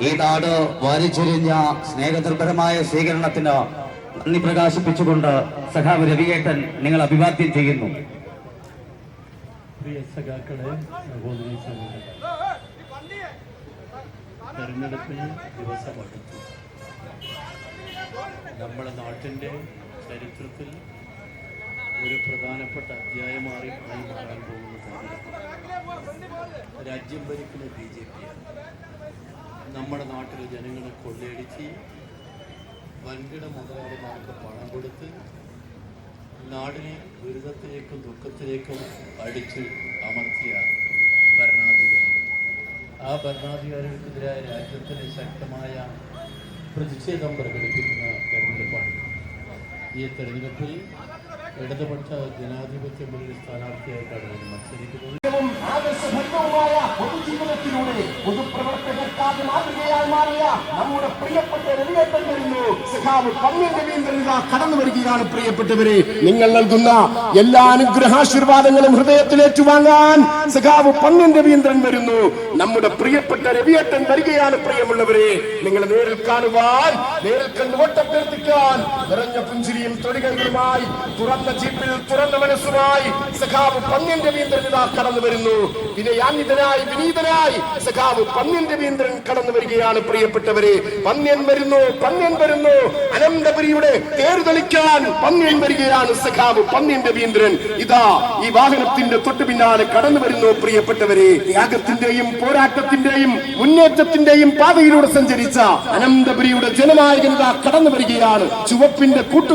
ഈ നാട് വാരിച്ചൊരിഞ്ഞ സ്നേഹനിർഭരമായ സ്വീകരണത്തിന് നന്ദി പ്രകാശിപ്പിച്ചുകൊണ്ട് സഖാവ് രവിയേട്ടൻ നിങ്ങൾ അഭിവാദ്യം ചെയ്യുന്നു. പ്രിയ സഖാക്കളെ, സഹോദരി സഹോദരൻ, തെരഞ്ഞെടുപ്പിന് ദിവസമടുത്തു. നമ്മുടെ നാട്ടിൻ്റെ ചരിത്രത്തിൽ ഒരു പ്രധാനപ്പെട്ട അധ്യായമായി മാറാൻ പോകുന്ന തെരഞ്ഞെടുപ്പ്. രാജ്യം ഭരിക്കുന്ന BJP നമ്മുടെ നാട്ടിലെ ജനങ്ങളെ കൊള്ളയടിച്ച് വൻകിട മുതലാളിമാർക്ക് പണം കൊടുത്ത് നാടിനെ ദുരിതത്തിലേക്കും ദുഃഖത്തിലേക്കും അടിച്ച് അമർത്തിയ ഭരണാധികാരി. ആ ഭരണാധികാരികൾക്കെതിരായ രാജ്യത്തിന് ശക്തമായ പ്രതിഷേധം പ്രകടിപ്പിക്കുന്ന തെരഞ്ഞെടുപ്പാണ്. ഈ തെരഞ്ഞെടുപ്പിൽ ഇടതുപക്ഷ ജനാധിപത്യ മുന്നണി സ്ഥാനാർത്ഥിയായിട്ടാണ് മത്സരിക്കുന്നത്. പൊതുജീവിതത്തിലൂടെ പൊതുപ്രവർത്തകർക്കാതെ മാതൃകയായി മാറിയ നമ്മുടെ പ്രിയപ്പെട്ട രവിയേട്ടൻ വരുന്നു. സഖാവ് പന്ന്യൻ രവീന്ദ്രൻ കടന്നു വരികയാണ്. പ്രിയപ്പെട്ടവരെ, നിങ്ങൾ നൽകുന്ന എല്ലാ അനുഗ്രഹാശീർവാദങ്ങളും ഹൃദയത്തിലേറ്റുവാങ്ങാൻ സഖാവ് പന്ന്യൻ രവീന്ദ്രൻ വരുന്നു. നമ്മുടെ പ്രിയപ്പെട്ട രവിയേട്ടൻ വരികയാണ്. പ്രിയമുള്ളവരെ, നിങ്ങളെ നേരിൽ കാണുവാൻ, നേരിൽ കണ്ട് വോട്ടഭ്യർത്ഥിക്കാൻ നിറഞ്ഞ പുഞ്ചിരിയും തൊഴിലുകളുമായി തുറന്ന ജീപ്പിൽ തുറന്ന മനസ്സുമായി സഖാവ് പന്ന്യൻ രവീന്ദ്രൻ കടന്നു വരുന്നു. വിനയാന്വിതനായി വിനീതനായി സഖാവ് പന്ന്യൻ രവീന്ദ്രൻ കടന്നു വരികയാണ്. പ്രിയപ്പെട്ടവരെ, പന്ന്യൻ വരുന്നു, പന്ന്യൻ വരുന്നു. അനന്തപുരിയുടെ തേരുതെളിക്കാൻ പന്ന്യൻ വരികയാണ്. സഖാവ് പന്ന്യൻ രവീന്ദ്രൻ ഇതാ ഈ വാഹനത്തിന്റെ തൊട്ടു പിന്നാലെ കടന്നു വരുന്നു. പ്രിയപ്പെട്ടവരെ, ത്യാഗത്തിന്റെയും പോരാട്ടത്തിന്റെയും മുന്നേറ്റത്തിന്റെയും പാതയിലൂടെ സഞ്ചരിച്ച അനന്തപുരിയുടെ ജനനായകൻ കടന്നു വരികയാണ്. ചുവപ്പിന്റെ കൂട്ടു